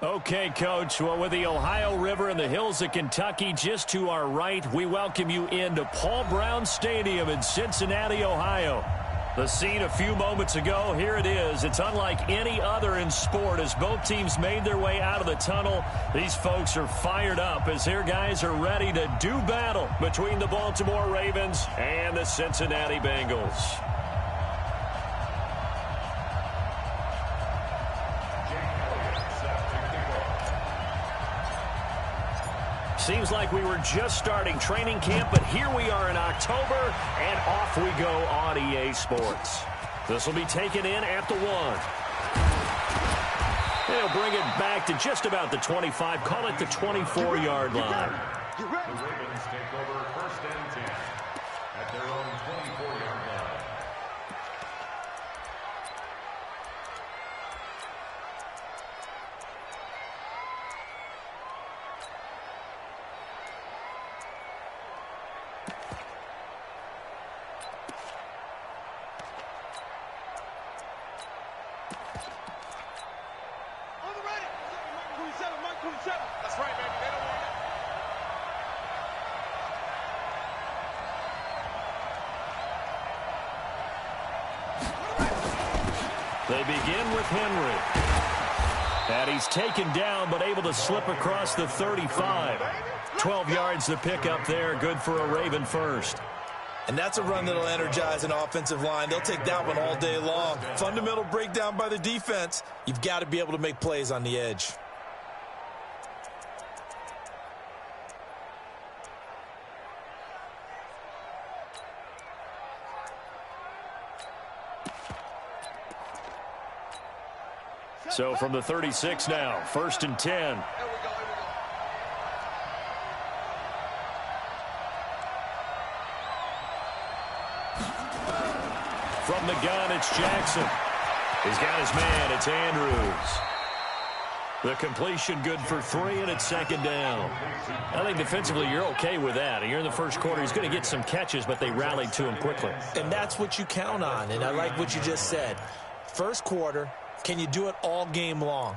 Okay, Coach. Well, with the Ohio River and the hills of Kentucky just to our right, we welcome you into Paul Brown Stadium in Cincinnati, Ohio. The scene a few moments ago, here it is. It's unlike any other in sport as both teams made their way out of the tunnel. These folks are fired up as their guys are ready to do battle between the Baltimore Ravens and the Cincinnati Bengals. Seems like we were just starting training camp, but here we are in October, and off we go on EA Sports. This will be taken in at the 1. They'll bring it back to just about the 25, call it the 24-yard line. The Ravens take over first and 10 at their own 24-yard line. That's right, baby. They don't want it. They begin with Henry. And he's taken down, but able to slip across the 35. 12 yards to pick up there. Good for a Raven first. And that's a run that'll energize an offensive line. They'll take that one all day long. Fundamental breakdown by the defense. You've got to be able to make plays on the edge. So from the 36 now, first and 10. From the gun, it's Jackson. He's got his man. It's Andrews. The completion good for 3, and it's second down. I think defensively you're okay with that. You're in the first quarter. He's going to get some catches, but they rallied to him quickly. And that's what you count on, and I like what you just said. First quarter, can you do it all game long?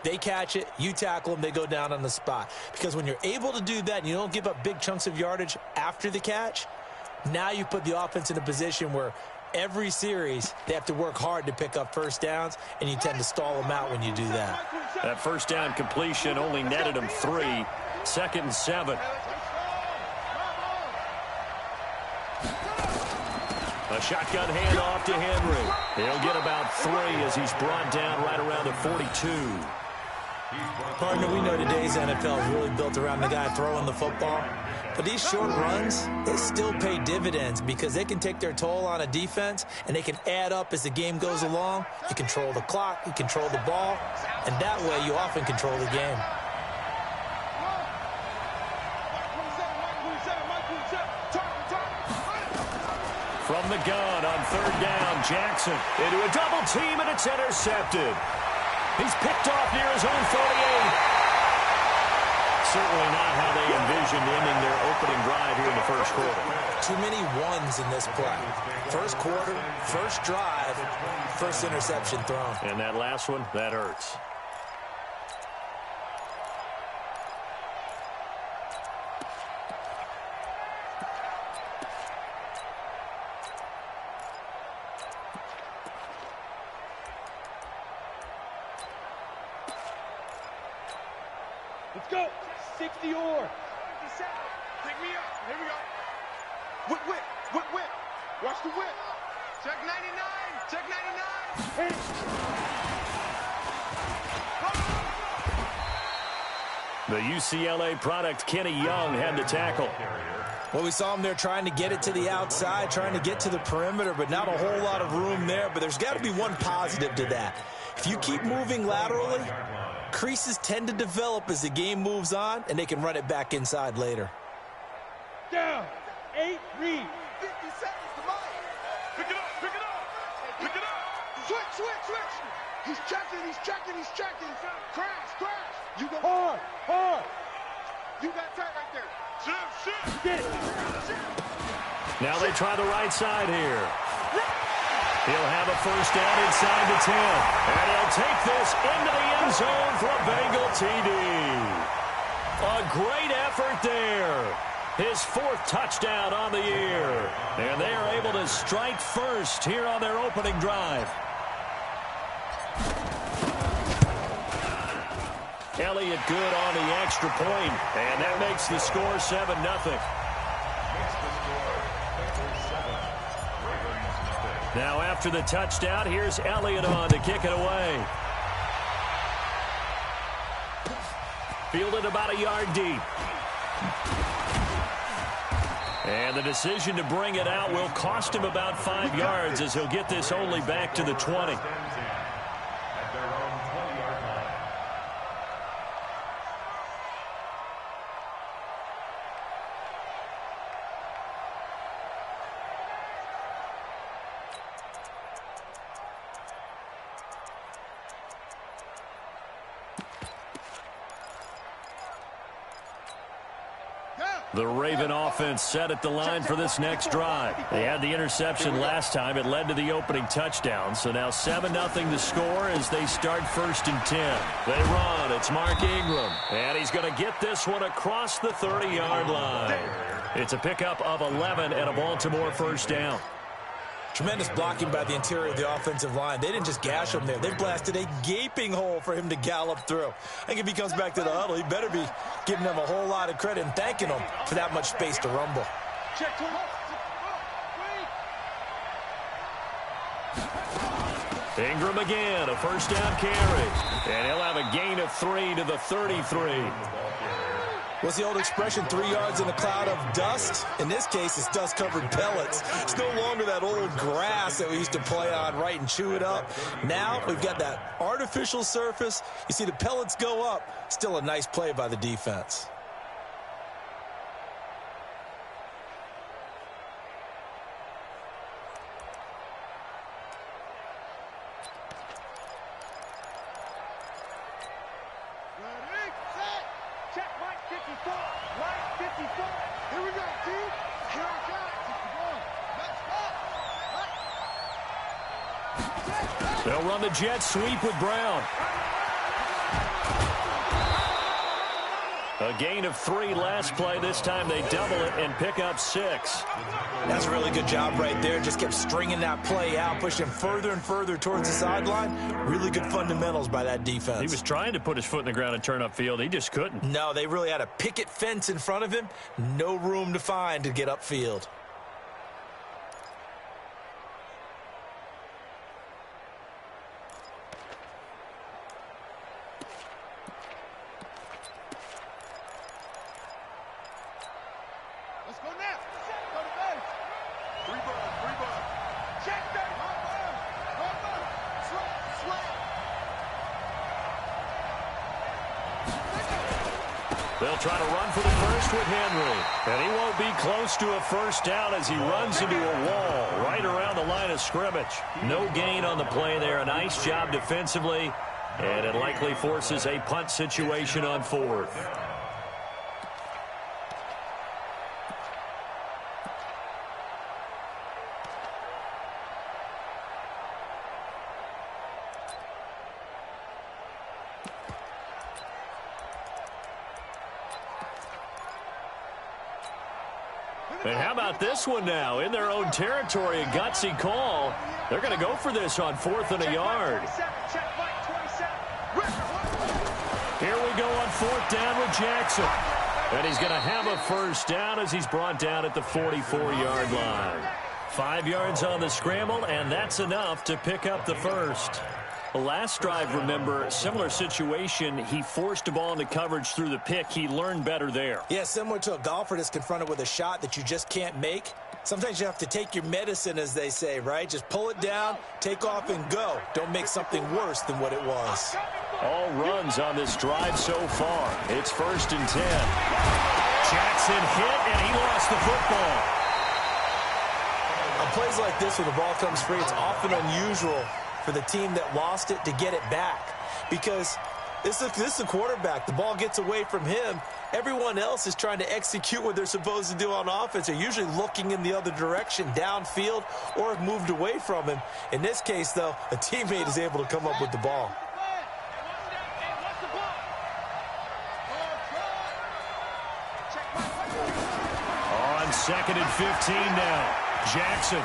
They catch it, you tackle them, they go down on the spot. Because when you're able to do that and you don't give up big chunks of yardage after the catch, now you put the offense in a position where every series they have to work hard to pick up first downs, and you tend to stall them out when you do that. That first down completion only netted him 3. Second and 7. A shotgun handoff to Henry. He'll get about 3 as he's brought down right around the 42. Partner, we know today's NFL is really built around the guy throwing the football. But these short runs, they still pay dividends because they can take their toll on a defense, and they can add up as the game goes along. You control the clock, you control the ball, and that way you often control the game. From the gun on third down, Jackson into a double team, and it's intercepted. He's picked off near his own 48. Certainly not how they envisioned ending their opening drive here in the first quarter. Too many ones in this play. First quarter, first drive, first interception thrown. And that last one, that hurts. Let's go. 60 or. Pick me up. Here we go. Whip, whip, whip, whip. Watch the whip. Check 99. Check 99. The UCLA product, Kenny Young, had the tackle. Well, we saw him there trying to get it to the outside, trying to get to the perimeter, but not a whole lot of room there. But there's got to be one positive to that. If you keep moving laterally, creases tend to develop as the game moves on, and they can run it back inside later. Down. 8, read. 50 seconds to mine. Pick it up, pick it up. Pick it up. Switch, switch, switch. He's checking, he's checking, he's checking. Crash, crash. You go hard, hard. You got tight right there. Shift. Get it. Now they try the right side here. He'll have a first down inside the 10. And he'll take this into the end zone for a Bengal TD. A great effort there. His 4th touchdown on the year. And they are able to strike first here on their opening drive. Elliott good on the extra point, and that makes the score 7-0. Now after the touchdown, here's Elliott on to kick it away. Fielded about a yard deep. And the decision to bring it out will cost him about 5 yards as he'll get this only back to the 20. The Raven offense set at the line for this next drive. They had the interception last time. It led to the opening touchdown. So now 7-0 the score as they start 1st and 10. They run. It's Mark Ingram. And he's going to get this one across the 30-yard line. It's a pickup of 11 and a Baltimore first down. Tremendous blocking by the interior of the offensive line. They didn't just gash him there. They blasted a gaping hole for him to gallop through. I think if he comes back to the huddle, he better be giving them a whole lot of credit and thanking them for that much space to rumble. Ingram again, a first down carry. And he'll have a gain of 3 to the 33. What's the old expression, 3 yards in a cloud of dust? In this case, it's dust-covered pellets. It's no longer that old grass that we used to play on, right, and chew it up. Now we've got that artificial surface. You see the pellets go up. Still a nice play by the defense. They'll run the jet sweep with Brown. A gain of 3 last play. This time they double it and pick up 6. That's a really good job right there. Just kept stringing that play out, pushing further and further towards the sideline. Really good fundamentals by that defense. He was trying to put his foot in the ground and turn upfield. He just couldn't. No, they really had a picket fence in front of him. No room to find to get upfield. They'll try to run for the first with Henry. And he won't be close to a first down as he runs into a wall right around the line of scrimmage. No gain on the play there. A nice job defensively. And it likely forces a punt situation on 4th. And how about this one now? In their own territory, a gutsy call. They're going to go for this on 4th and a yard. Here we go on 4th down with Jackson. And he's going to have a first down as he's brought down at the 44-yard line. 5 yards on the scramble, and that's enough to pick up the first. The last drive, remember, similar situation. He forced a ball into coverage through the pick. He learned better there. Yeah, similar to a golfer that's confronted with a shot that you just can't make. Sometimes you have to take your medicine, as they say, right? Just pull it down, take off, and go. Don't make something worse than what it was. All runs on this drive so far. It's 1st and 10. Jackson hit, and he lost the football. On plays like this where the ball comes free, it's often unusual for the team that lost it to get it back, because this is the quarterback. The ball gets away from him, Everyone else is trying to execute what they're supposed to do on offense. They're usually looking in the other direction, downfield, or have moved away from him. In this case, though, a teammate is able to come up with the ball. On 2nd and 15 now. Jackson.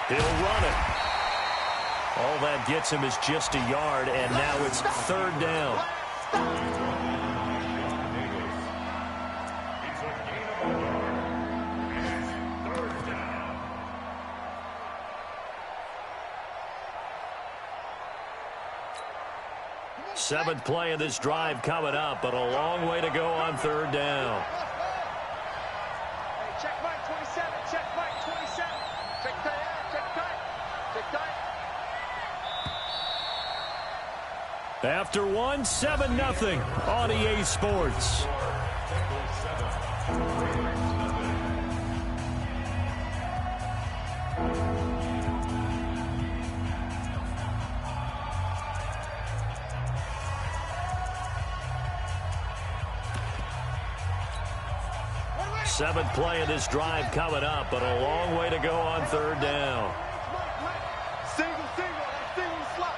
He'll run it. All that gets him is just a yard, and now it's 3rd down. Seventh play of this drive coming up, but a long way to go on 3rd down. Check Mike 27. Check Mike 27. Check tight. Check tight. Check tight. After 7-0 on EA Sports. Seventh play of this drive coming up, but a long way to go on 3rd down. Single slot.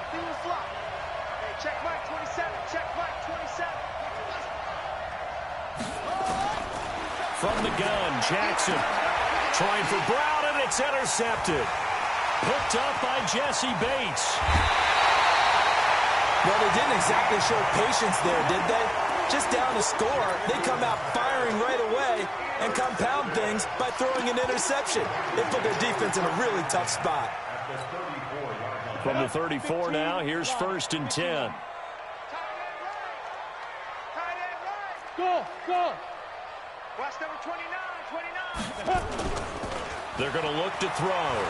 Hey, check Mike 27. Check Mike 27. From the gun, Jackson trying for Brown, and it's intercepted. Picked up by Jesse Bates. Well, they didn't exactly show patience there, did they? Just down a score, they come out firing right away and compound things by throwing an interception. They put their defense in a really tough spot. From the 34 now, here's 1st and 10. Go. Watch number 29. They're going to look to throw.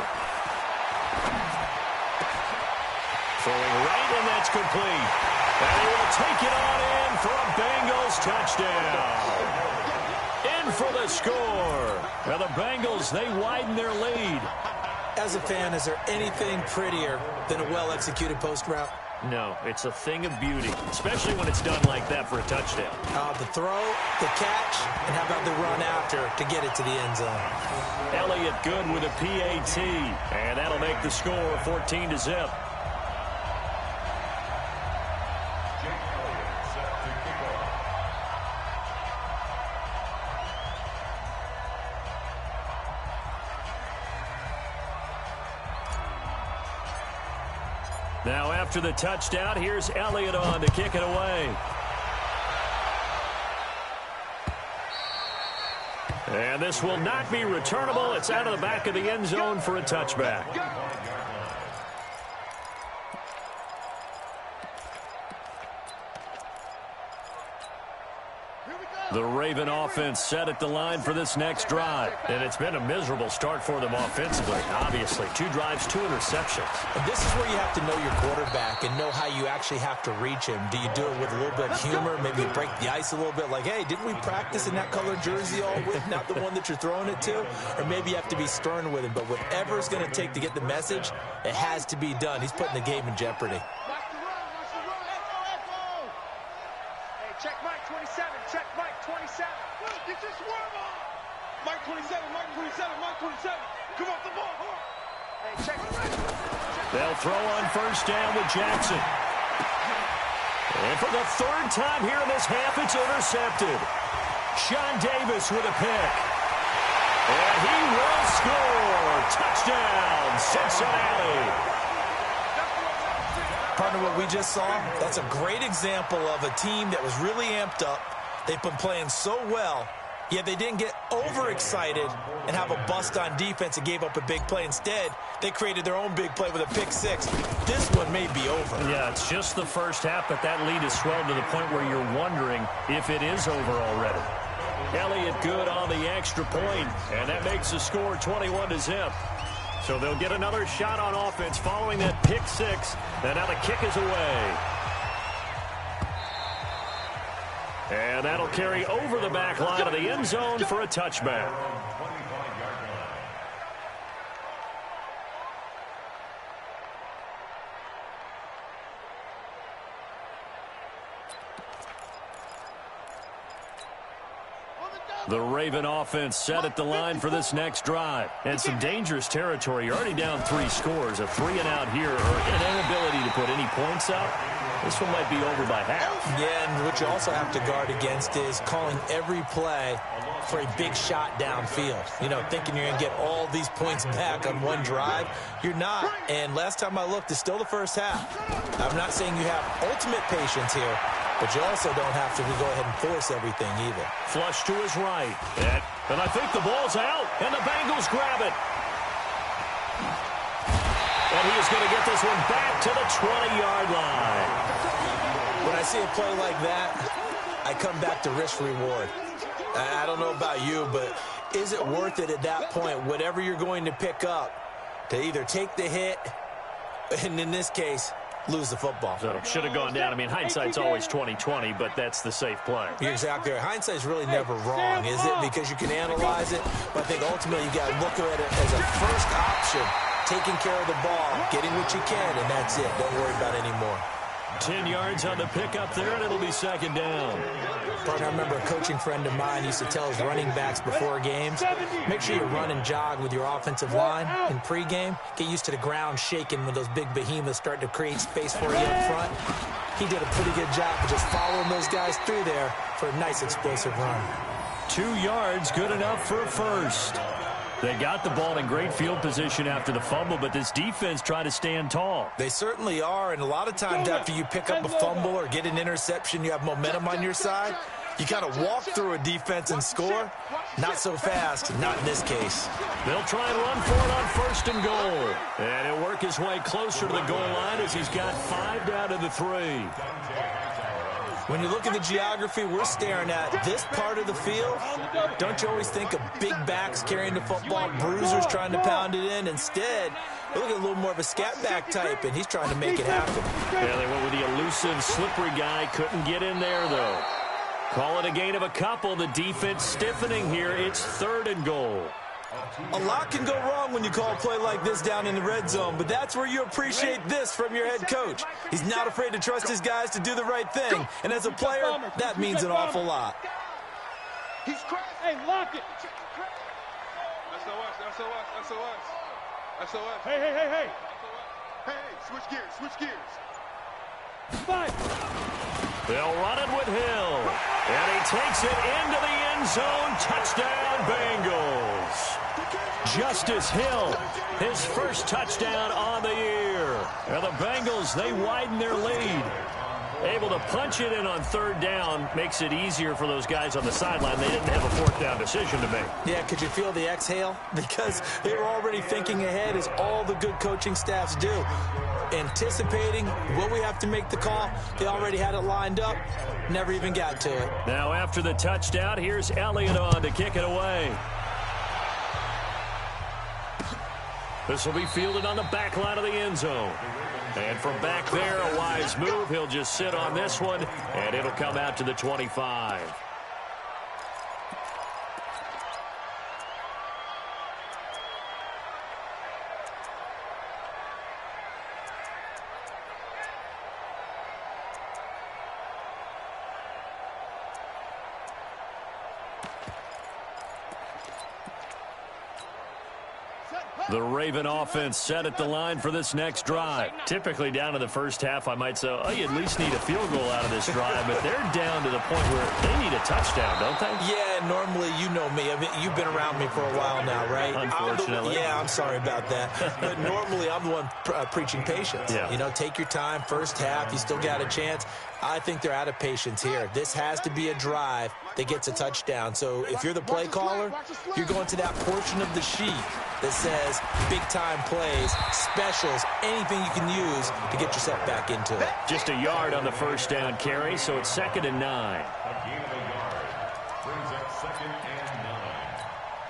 Throwing right, and that's complete. And he will take it on in for a Bengals touchdown. In for the score. Now the Bengals, they widen their lead. As a fan, is there anything prettier than a well-executed post route? No, it's a thing of beauty, especially when it's done like that for a touchdown. The throw, the catch, and how about the run after to get it to the end zone? Elliott good with a PAT, and that'll make the score 14-0. Now after the touchdown, here's Elliott on to kick it away. And this will not be returnable. It's out of the back of the end zone for a touchback. The Raven offense set at the line for this next drive. And it's been a miserable start for them offensively. Obviously, 2 drives, 2 interceptions. And this is where you have to know your quarterback and know how you actually have to reach him. Do you do it with a little bit of humor, maybe break the ice a little bit, like, hey, didn't we practice in that color jersey all week, not the one that you're throwing it to? Or maybe you have to be stern with him. But whatever it's going to take to get the message, it has to be done. He's putting the game in jeopardy. Check Mike 27. Check Mike 27. Get this swerve on. Mike 27. Mike 27. Mike 27. Come off the ball. Hey, check. They'll throw on 1st down with Jackson. And for the 3rd time here in this half, it's intercepted. Sean Davis with a pick. And he will score. Touchdown, Cincinnati. Partner, what we just saw, that's a great example of a team that was really amped up. They've been playing so well, yet they didn't get overexcited and have a bust on defense and gave up a big play. Instead, they created their own big play with a pick 6. This one may be over. Yeah, it's just the first half, but that lead has swelled to the point where you're wondering if it is over already. Elliott good on the extra point, and that makes the score 21-0. So they'll get another shot on offense following that pick 6. And now the kick is away. And that'll carry over the back line of the end zone for a touchback. The Raven offense set at the line for this next drive. And some dangerous territory. You're already down 3 scores. A 3-and-out here, or an inability to put any points up. This one might be over by half. Yeah, and what you also have to guard against is calling every play for a big shot downfield. You know, thinking you're going to get all these points back on one drive. You're not. And last time I looked, it's still the first half. I'm not saying you have ultimate patience here, but you also don't have to go ahead and force everything either. Flush to his right. And I think the ball's out, and the Bengals grab it. And he is going to get this one back to the 20-yard line. When I see a play like that, I come back to risk-reward. I don't know about you, but is it worth it at that point, whatever you're going to pick up, to either take the hit, and in this case, lose the football? So should have gone down. I mean, hindsight's always 20/20, but that's the safe play. You're exactly right. Hindsight's really never wrong, is it? Because you can analyze it, but I think ultimately you got to look at it as a first option, taking care of the ball, getting what you can, and that's it. Don't worry about any more. 10 yards on the pickup there, and it'll be second down. Partner, I remember a coaching friend of mine used to tell his running backs before games, make sure you run and jog with your offensive line in pregame. Get used to the ground shaking when those big behemoths start to create space for you up front. He did a pretty good job of just following those guys through there for a nice explosive run. 2 yards, good enough for a first. They got the ball in great field position after the fumble, but this defense tried to stand tall. They certainly are, and a lot of times after you pick up a fumble or get an interception, you have momentum on your side. You kind of walk through a defense and score. Not so fast, not in this case. They'll try and run for it on first and goal. And he'll work his way closer to the goal line as he's got 5 down to the 3. When you look at the geography we're staring at, this part of the field, don't you always think of big backs carrying the football, bruisers trying to pound it in? Instead, look at a little more of a scat back type, and he's trying to make it happen. Yeah, they went with the elusive, slippery guy. Couldn't get in there, though. Call it a gain of a couple. The defense stiffening here. It's 3rd and goal. A lot can go wrong when you call a play like this down in the red zone, but that's where you appreciate this from your head coach. He's not afraid to trust his guys to do the right thing, and as a player, that means an awful lot. He's crazy. Hey, lock it. SOS. Hey. Hey, switch gears. 5. They'll run it with Hill. And he takes it into the end zone. Touchdown, Bengals. Justice Hill, his first touchdown on the year. And the Bengals, they widen their lead. Able to punch it in on 3rd down makes it easier for those guys on the sideline. They didn't have a 4th down decision to make. Yeah, could you feel the exhale? Because they were already thinking ahead, as all the good coaching staffs do. Anticipating, will we have to make the call? They already had it lined up, never even got to it. Now after the touchdown, here's Elliott on to kick it away. This will be fielded on the back line of the end zone. And from back there, a wise move. He'll just sit on this one, and it'll come out to the 25. The Raven offense set at the line for this next drive. Typically down to the first half, I might say, oh, you at least need a field goal out of this drive, but they're down to the point where they need a touchdown, don't they? Yeah, normally, you know me. I mean, you've been around me for a while now, right? Unfortunately. I'm sorry about that. But normally, I'm the one preaching patience. Yeah. You know, take your time, first half, you still got a chance. I think they're out of patience here. This has to be a drive that gets a touchdown. So if you're the play caller, you're going to that portion of the sheet that says big-time plays, specials, anything you can use to get yourself back into it. Just a yard on the first down carry, so it's 2nd and 9. Brings up 2nd and 9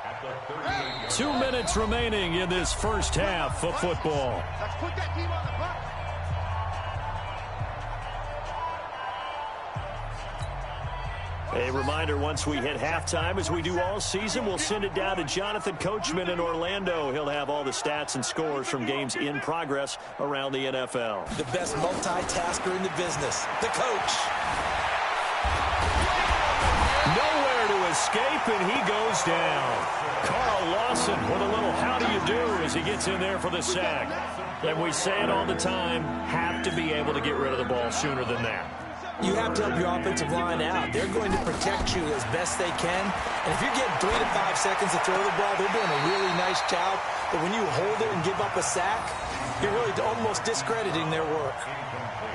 at the 38. 2 minutes remaining in this first half of football. Let's put that team on the box. A reminder, once we hit halftime, as we do all season, we'll send it down to Jonathan Coachman in Orlando. He'll have all the stats and scores from games in progress around the NFL. The best multitasker in the business, the coach. Nowhere to escape, and he goes down. Carl Lawson with a little how do you do as he gets in there for the sack. And we say it all the time, have to be able to get rid of the ball sooner than that. You have to help your offensive line out. They're going to protect you as best they can. And if you're getting 3 to 5 seconds to throw the ball, they're doing a really nice job. But when you hold it and give up a sack, you're really almost discrediting their work.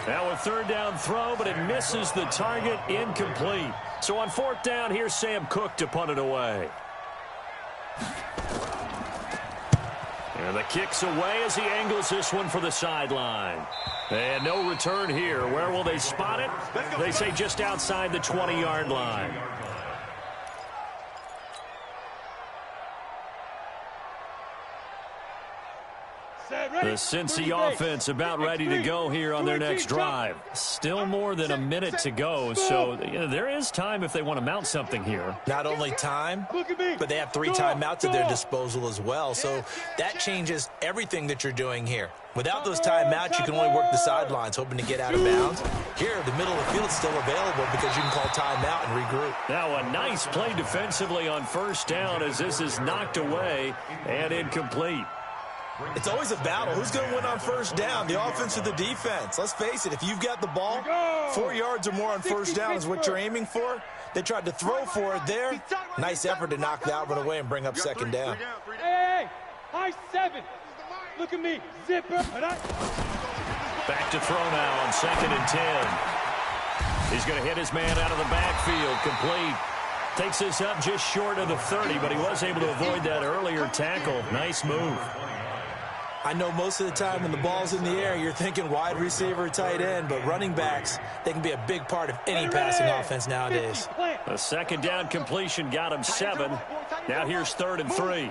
Now a third down throw, but it misses the target, incomplete. So on fourth down, here's Sam Cook to punt it away. And the kick's away as he angles this one for the sideline. And no return here. Where will they spot it? They say just outside the 20-yard line. The Cincy offense about ready to go here on their next drive. Still more than a minute to go, so there is time if they want to mount something here. Not only time, but they have 3 timeouts at their disposal as well, so that changes everything that you're doing here. Without those timeouts, you can only work the sidelines, hoping to get out of bounds. Here, the middle of the field is still available because you can call timeout and regroup. Now a nice play defensively on first down as this is knocked away and incomplete. It's always a battle. Who's going to win on first down, the offense or the defense? Let's face it, if you've got the ball, 4 yards or more on first down is what you're aiming for. They tried to throw for it there. Nice effort to knock that one away and bring up second down. Hey, high 7. Look at me, zipper. Back to throw now on 2nd and 10. He's going to hit his man out of the backfield, complete. Takes this up just short of the 30, but he was able to avoid that earlier tackle. Nice move. I know most of the time when the ball's in the air, you're thinking wide receiver, tight end, but running backs, they can be a big part of any passing offense nowadays. A second down completion got him 7. Now here's 3rd and 3.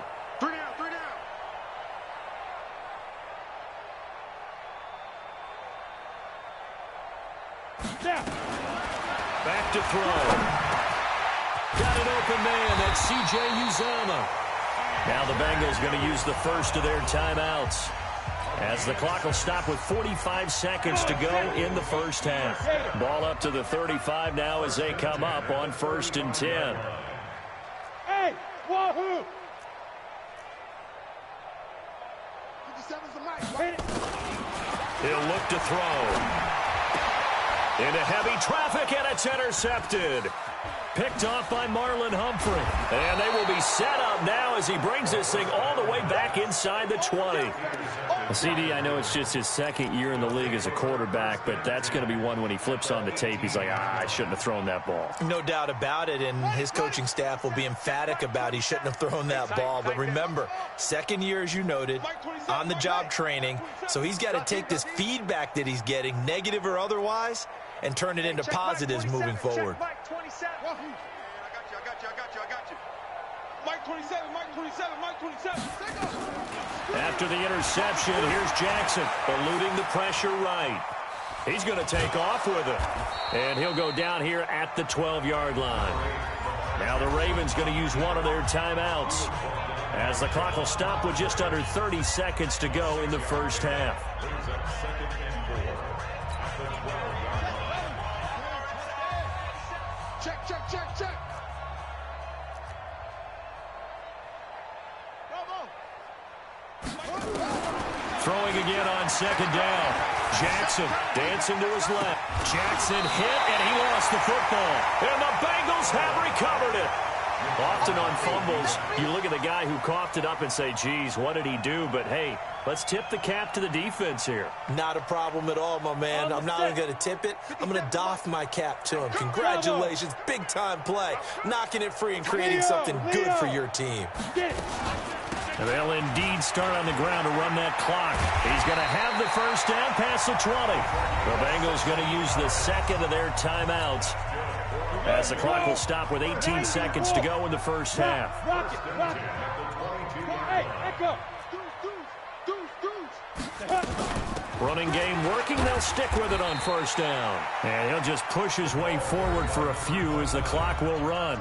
Back to throw. Got an open man. That's C.J. Uzomah. Now the Bengals going to use the first of their timeouts as the clock will stop with 45 seconds to go in the first half. Ball up to the 35 now as they come up on 1st and 10. Hey, wahoo! He'll look to throw. Into heavy traffic, and it's intercepted. Picked off by Marlon Humphrey. And they will be set up now as he brings this thing all the way back inside the 20. CD, I know it's just his 2nd year in the league as a quarterback, but that's going to be one when he flips on the tape. He's like, I shouldn't have thrown that ball. No doubt about it, and his coaching staff will be emphatic about he shouldn't have thrown that ball. But remember, 2nd year, as you noted, on-the-job training, so he's got to take this feedback that he's getting, negative or otherwise, and turn it into positives moving forward. Mike 27. I got you. Mike 27, Mike 27, Mike 27. After the interception, here's Jackson eluding the pressure right. He's going to take off with it. And he'll go down here at the 12-yard line. Now the Ravens going to use one of their timeouts as the clock will stop with just under 30 seconds to go in the first half. Check. Throwing again on 2nd down. Jackson dancing to his left. Jackson hit, and he lost the football. And the Bengals have recovered it. Often on fumbles, you look at the guy who coughed it up and say, geez, what did he do? But, hey, let's tip the cap to the defense here. Not a problem at all, my man. I'm not going to tip it. I'm going to doff my cap to him. Congratulations. Big-time play. Knocking it free and creating something good for your team. And they'll indeed start on the ground to run that clock. He's going to have the first down past the 20. The Bengals going to use the 2nd of their timeouts as the clock will stop with 18 seconds to go in the first half. Running game working. They'll stick with it on first down. And he'll just push his way forward for a few as the clock will run.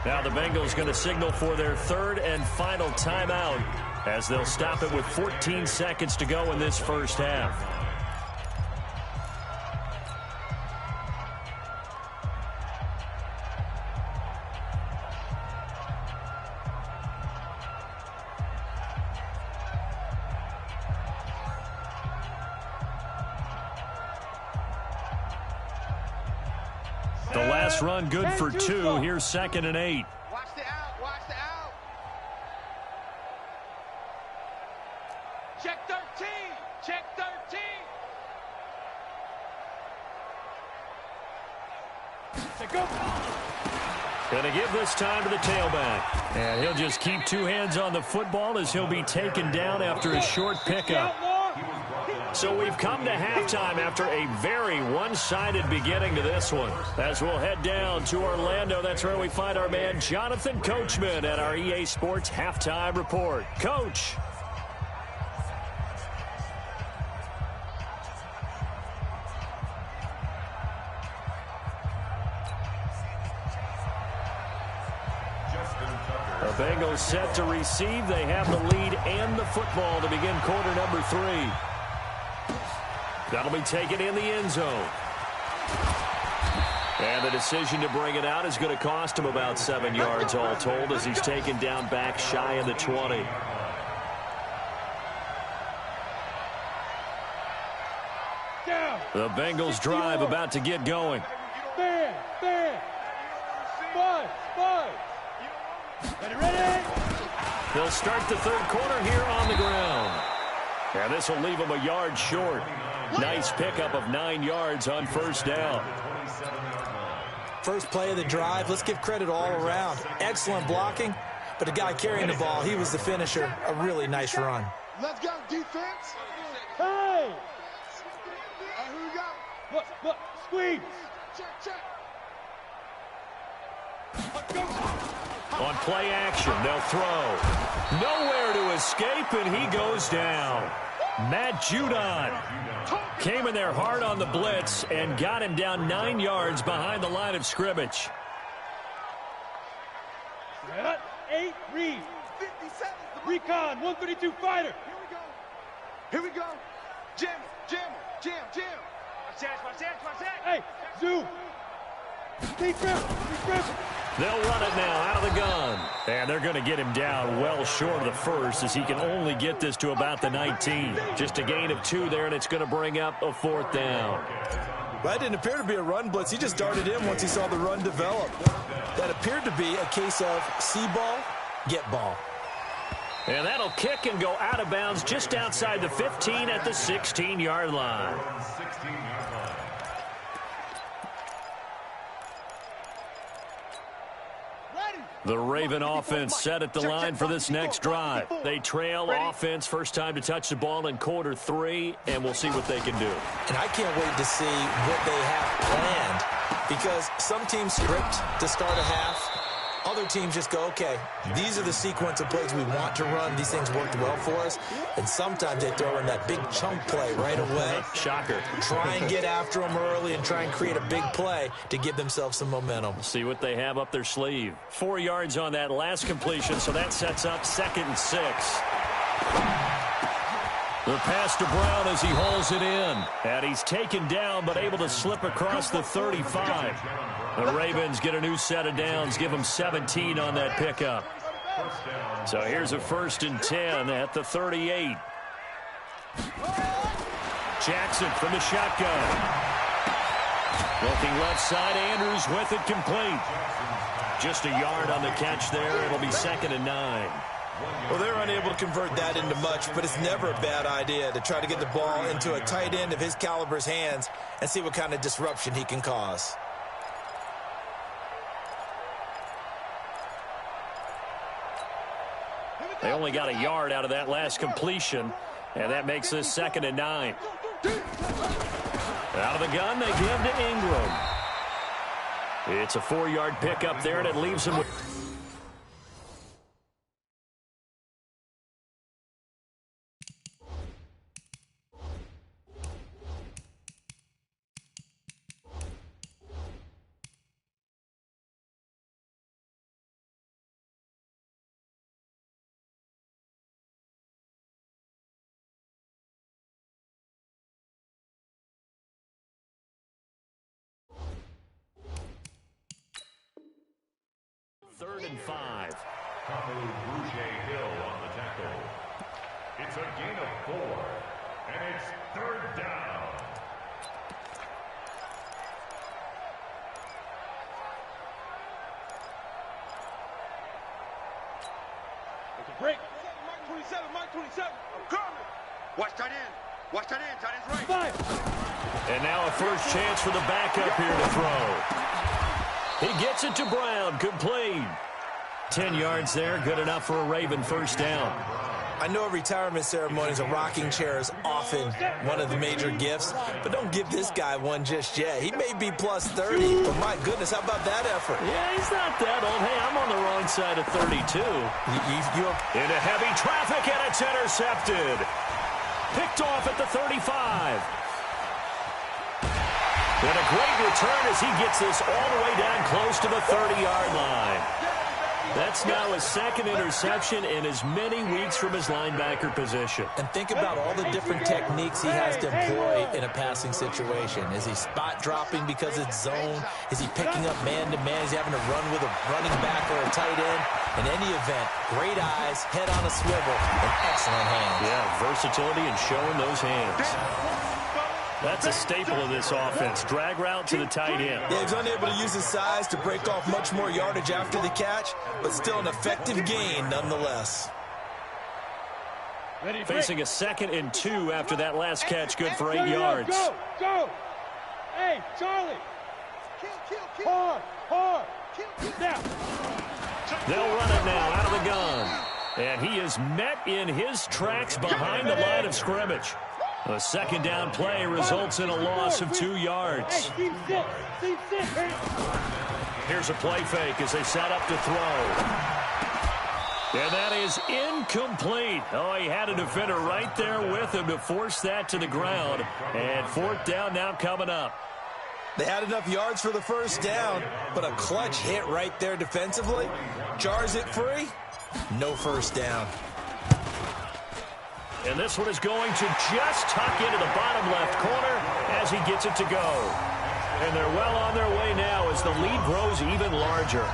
Now the Bengals going to signal for their 3rd and final timeout as they'll stop it with 14 seconds to go in this first half. The last run good for 2. Here's 2nd and 8. Watch the out. Watch the out. Check 13. Check 13. Going to give this time to the tailback. And he'll just keep 2 hands on the football as he'll be taken down after a short pickup. So we've come to halftime after a very one-sided beginning to this one. As we'll head down to Orlando, that's where we find our man Jonathan Coachman at our EA Sports Halftime Report. Coach. The Bengals set to receive. They have the lead and the football to begin quarter number 3. That'll be taken in the end zone. And the decision to bring it out is going to cost him about 7 yards all told as he's taken down back shy of the 20. The Bengals drive about to get going. Ready? They'll start the 3rd quarter here on the ground. And this will leave him a yard short. Nice pickup of 9 yards on 1st down. First play of the drive, let's give credit all around. Excellent blocking, but the guy carrying the ball, he was the finisher. A really nice run. Let's go, defense. Hey! Here we go. Look, squeeze. Check. On play action, they'll throw. Nowhere to escape, and he goes down. Matt Judon came in there hard on the blitz and got him down 9 yards behind the line of scrimmage. 8 read. 57. Recon, 132 fighter. Here we go. Jam. Watch that. Hey, zoom. Deep grip. They'll run it now out of the gun. And they're going to get him down well short of the first as he can only get this to about the 19. Just a gain of 2 there, and it's going to bring up a 4th down. Well, that didn't appear to be a run blitz. He just darted in once he saw the run develop. That appeared to be a case of see ball, get ball. And that'll kick and go out of bounds just outside the 15 at the 16-yard line. The Raven offense set at the line for this next drive. They trail offense first time to touch the ball in quarter 3, and we'll see what they can do. And I can't wait to see what they have planned because some teams script to start a half. Other teams just go, okay, these are the sequence of plays we want to run. These things worked well for us. And sometimes they throw in that big chunk play right away. Shocker. Try and get after them early and try and create a big play to give themselves some momentum. See what they have up their sleeve. 4 yards on that last completion, so that sets up 2nd and 6. The pass to Brown as he hauls it in. And he's taken down but able to slip across the 35. The Ravens get a new set of downs, give them 17 on that pickup. So here's a 1st and 10 at the 38. Jackson from the shotgun. Looking left side, Andrews with it complete. Just a yard on the catch there. It'll be 2nd and 9. Well, they're unable to convert that into much, but it's never a bad idea to try to get the ball into a tight end of his caliber's hands and see what kind of disruption he can cause. They only got a yard out of that last completion, and that makes this 2nd and 9. Out of the gun, they give to Ingram. It's a 4-yard pickup there, and it leaves him with... Third and 5. Hill on the tackle. It's a gain of 4, and it's 3rd down. break. Mike 27, Mike 27. I'm coming. Watch tight end. Watch tight end. Tight end's right. And now a first chance for the backup here to throw. He gets it to Brown. Complete. 10 yards there. Good enough for a Raven first down. I know at retirement ceremonies, a rocking chair is often one of the major gifts, but don't give this guy one just yet. He may be plus 30, but my goodness, how about that effort? Yeah, he's not that old. Hey, I'm on the wrong side of 32. Into heavy traffic, and it's intercepted. Picked off at the 35. And a great return as he gets this all the way down close to the 30-yard line. That's now his second interception in as many weeks from his linebacker position. And think about all the different techniques he has to employ in a passing situation. Is he spot dropping because it's zone? Is he picking up man-to-man? Is he having to run with a running back or a tight end? In any event, great eyes, head on a swivel, and excellent hands. Yeah, versatility and showing those hands. That's a staple of this offense. Drag route to the tight end. Yeah, he's unable to use his size to break off much more yardage after the catch, but still an effective gain nonetheless. Facing a 2nd and 2 after that last catch, good for 8 yards. Go! Hey, Charlie! Hard! Now! They'll run it now out of the gun. And he is met in his tracks behind the line of scrimmage. The second down play results in a loss of 2 yards. Here's a play fake as they set up to throw. And that is incomplete. Oh, he had a defender right there with him to force that to the ground. And 4th down now coming up. They had enough yards for the first down, but a clutch hit right there defensively. Jars it free. No first down. And this one is going to just tuck into the bottom left corner as he gets it to go. And they're well on their way now as the lead grows even larger.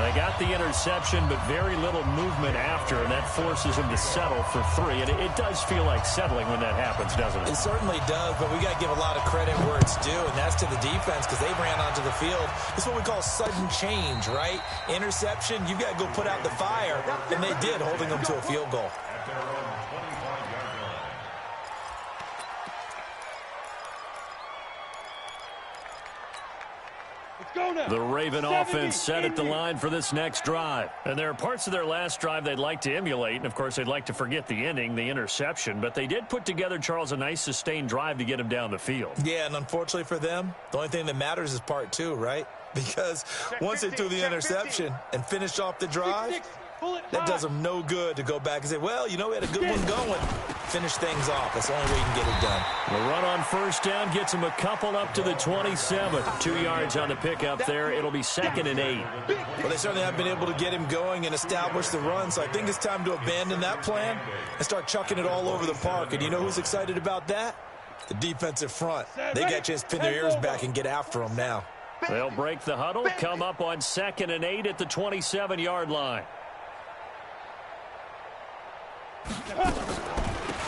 They got the interception, but very little movement after, and that forces him to settle for 3. And it does feel like settling when that happens, doesn't it? It certainly does, but we got to give a lot of credit where it's due, and that's to the defense because they ran onto the field. This is what we call sudden change, right? Interception, you got to go put out the fire, and they did, holding them to a field goal. The Raven offense set at the line for this next drive. And there are parts of their last drive they'd like to emulate. And, of course, they'd like to forget the ending, the interception. But they did put together, Charles, a nice sustained drive to get him down the field. Yeah, and unfortunately for them, the only thing that matters is part 2, right? Because once they threw the interception and finished off the drive, that does them no good to go back and say, well, you know, we had a good one going. Finish things off. That's the only way you can get it done. The run on first down gets him a couple up to the 27. 2 yards on the pickup there. It'll be 2nd and 8. Well, they certainly have been able to get him going and establish the run, so I think it's time to abandon that plan and start chucking it all over the park. And you know who's excited about that? The defensive front. They got a chance to pin their ears back and get after them now. They'll break the huddle, come up on 2nd and 8 at the 27-yard line.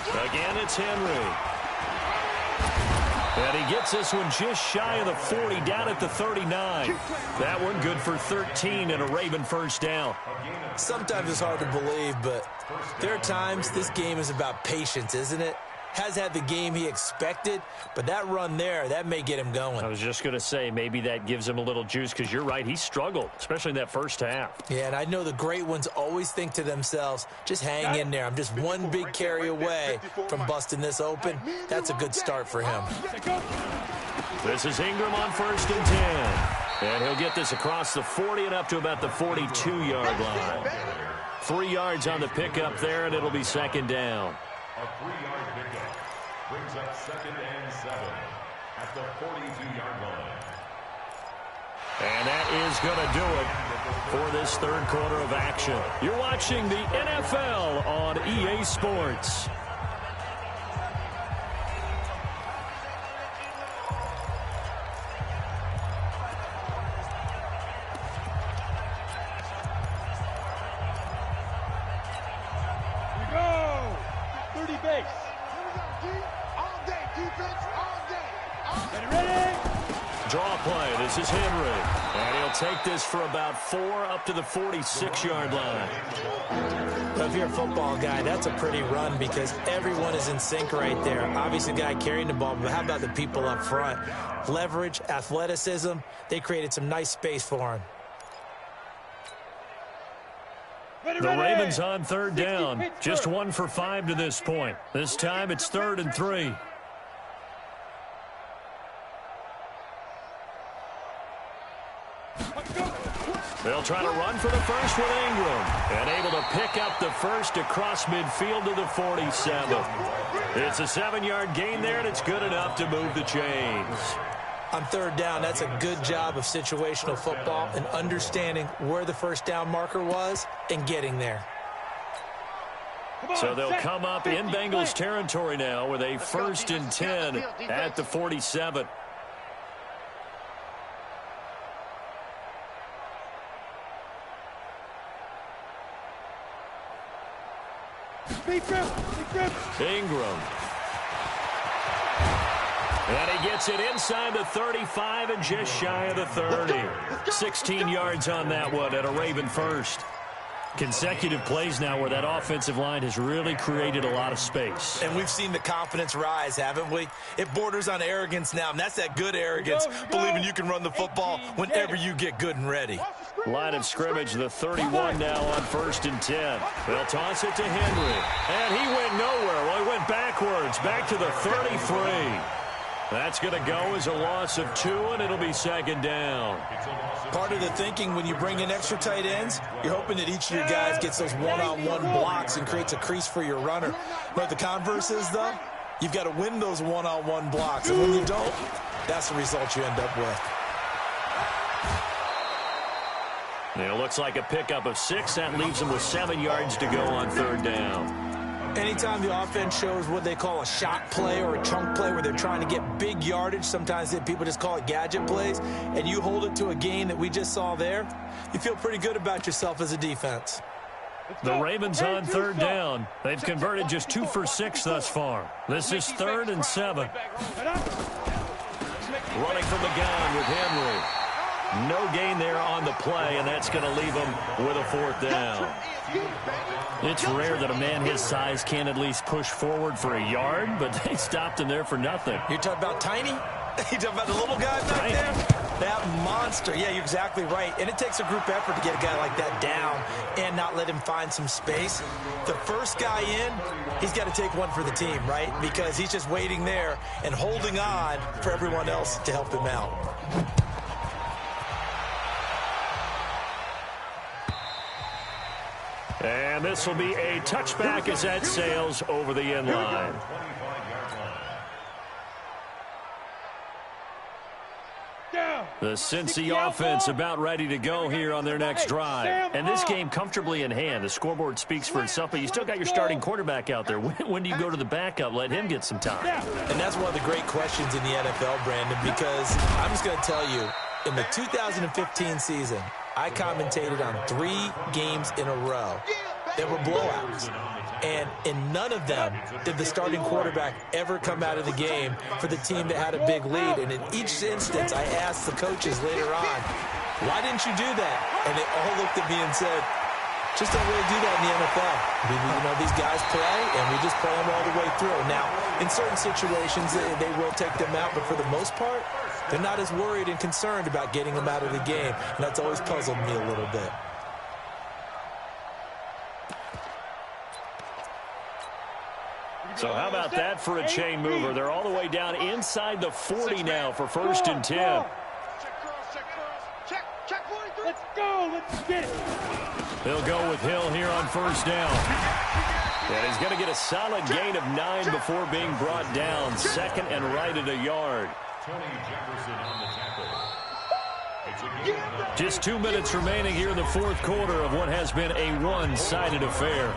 Again, it's Henry. And he gets this one just shy of the 40, down at the 39. That one good for 13 and a Raven first down. Sometimes it's hard to believe, but there are times this game is about patience, isn't it? Has had the game he expected, but that run there, that may get him going. I was just going to say, maybe that gives him a little juice, because you're right, he struggled, especially in that first half. Yeah, and I know the great ones always think to themselves, just hang in there. I'm just one big carry away from busting this open. That's a good start for him. This is Ingram on 1st and 10. And he'll get this across the 40 and up to about the 42-yard line. 3 yards on the pickup there, and it'll be 2nd down. A 3-yard pickup brings up 2nd and 7 at the 42-yard line. And that is going to do it for this third quarter of action. You're watching the NFL on EA Sports. Draw play. This is Henry. And he'll take this for about 4 up to the 46-yard line. Well, if you're a football guy, that's a pretty run because everyone is in sync right there. Obviously, the guy carrying the ball, but how about the people up front? Leverage, athleticism, they created some nice space for him. The Ravens on third down. Just 1 for 5 to this point. This time it's 3rd and 3. They'll try to run for the first with Ingram. And able to pick up the first across midfield to the 47. It's a 7-yard gain there, and it's good enough to move the chains. On third down, that's a good job of situational football and understanding where the first down marker was and getting there. So they'll come up in Bengals territory now with a 1st and 10 at the 47. Ingram. And he gets it inside the 35 and just shy of the 30. 16 yards on that one at a Raven first. Consecutive plays now where that offensive line has really created a lot of space. And we've seen the confidence rise, haven't we? It borders on arrogance now, and that's that good arrogance, believing you can run the football whenever you get good and ready. Line of scrimmage, the 31 now on 1st and 10. They'll toss it to Henry. And he went nowhere. Well, he went backwards, back to the 33. That's going to go as a loss of 2, and it'll be 2nd down. Part of the thinking when you bring in extra tight ends, you're hoping that each of your guys gets those one-on-one blocks and creates a crease for your runner. But the converse is, though, you've got to win those one-on-one blocks. And when you don't, that's the result you end up with. It looks like a pickup of 6. That leaves them with 7 yards to go on 3rd down. Anytime the offense shows what they call a shot play or a chunk play where they're trying to get big yardage, sometimes people just call it gadget plays, and you hold it to a gain that we just saw there, you feel pretty good about yourself as a defense. The Ravens on 3rd down. They've converted just 2 for 6 thus far. This is 3rd and 7. Running from the gun with Henry. No gain there on the play, and that's going to leave them with a 4th down. It's rare that a man his size can at least push forward for a yard, but they stopped him there for nothing. You're talking about tiny? You're talking about the little guy back there? That monster. Yeah, you're exactly right. And it takes a group effort to get a guy like that down and not let him find some space. The first guy in, he's got to take one for the team, right? Because he's just waiting there and holding on for everyone else to help him out. And this will be a touchback as that sails over the end line. The Cincy offense about ready to go here on their next drive. And this game comfortably in hand. The scoreboard speaks for itself, but you still got your starting quarterback out there. When do you go to the backup? Let him get some time. And that's one of the great questions in the NFL, Brandon, because I'm just going to tell you, in the 2015 season, I commentated on 3 games in a row that were blowouts. And in none of them did the starting quarterback ever come out of the game for the team that had a big lead. And in each instance, I asked the coaches later on, why didn't you do that? And they all looked at me and said, just don't really do that in the NFL. You know, these guys play, and we just play them all the way through. Now, in certain situations, they will take them out, but for the most part, they're not as worried and concerned about getting them out of the game. And that's always puzzled me a little bit. So how about that for a chain mover? They're all the way down inside the 40 now for 1st and 10. Let's go. Let's get it. They'll go with Hill here on 1st down. And he's going to get a solid gain of 9 before being brought down. 2nd and right at a yard. Just 2 minutes remaining here in the 4th quarter of what has been a one-sided affair.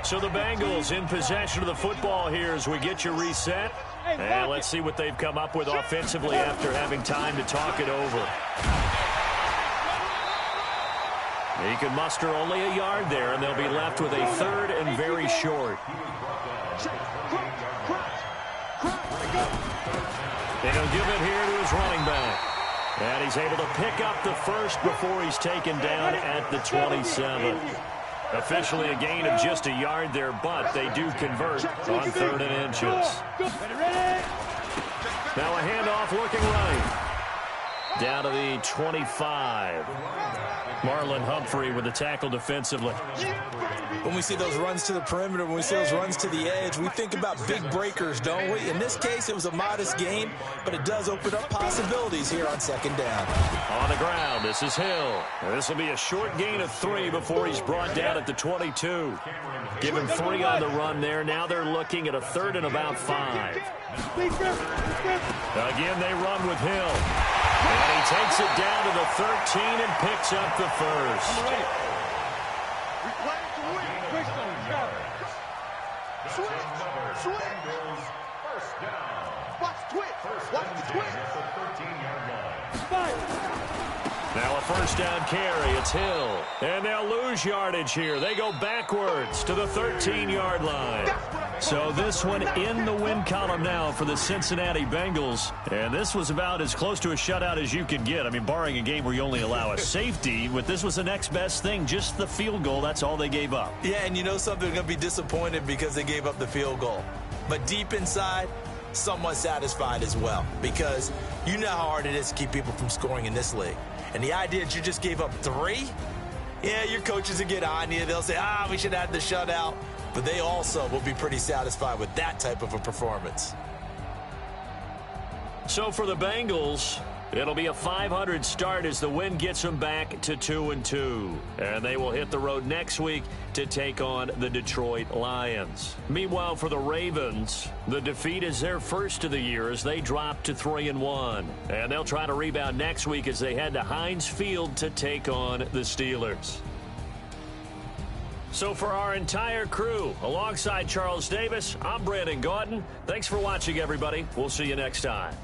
So the Bengals in possession of the football here as we get you reset. And let's see what they've come up with offensively after having time to talk it over. He could muster only a yard there, and they'll be left with a third and very short. And he'll give it here to his running back. And he's able to pick up the first before he's taken down at the 27. Officially a gain of just a yard there, but they do convert on 3rd and inches. Now a handoff looking right. Down to the 25. Marlon Humphrey with the tackle defensively. When we see those runs to the perimeter, when we see those runs to the edge, we think about big breakers, don't we? In this case, it was a modest gain, but it does open up possibilities here on 2nd down. On the ground, this is Hill. This will be a short gain of 3 before he's brought down at the 22. Give him 3 on the run there. Now they're looking at a 3rd and about 5. Again, they run with Hill. And he takes it down to the 13 and picks up the first. Now a 1st down carry. It's Hill. And they'll lose yardage here. They go backwards to the 13-yard line. So this one in the win column now for the Cincinnati Bengals. And this was about as close to a shutout as you could get. I mean, barring a game where you only allow a safety, but this was the next best thing. Just the field goal. That's all they gave up. Yeah, and you know something, they're going to be disappointed because they gave up the field goal. But deep inside, somewhat satisfied as well, because you know how hard it is to keep people from scoring in this league. And the idea that you just gave up 3, yeah, your coaches will get on you. They'll say, we should have the shutout. But they also will be pretty satisfied with that type of a performance. So for the Bengals, it'll be a 500 start as the win gets them back to 2-2. And they will hit the road next week to take on the Detroit Lions. Meanwhile, for the Ravens, the defeat is their first of the year as they drop to 3-1. And they'll try to rebound next week as they head to Heinz Field to take on the Steelers. So for our entire crew, alongside Charles Davis, I'm Brandon Gaudin. Thanks for watching, everybody. We'll see you next time.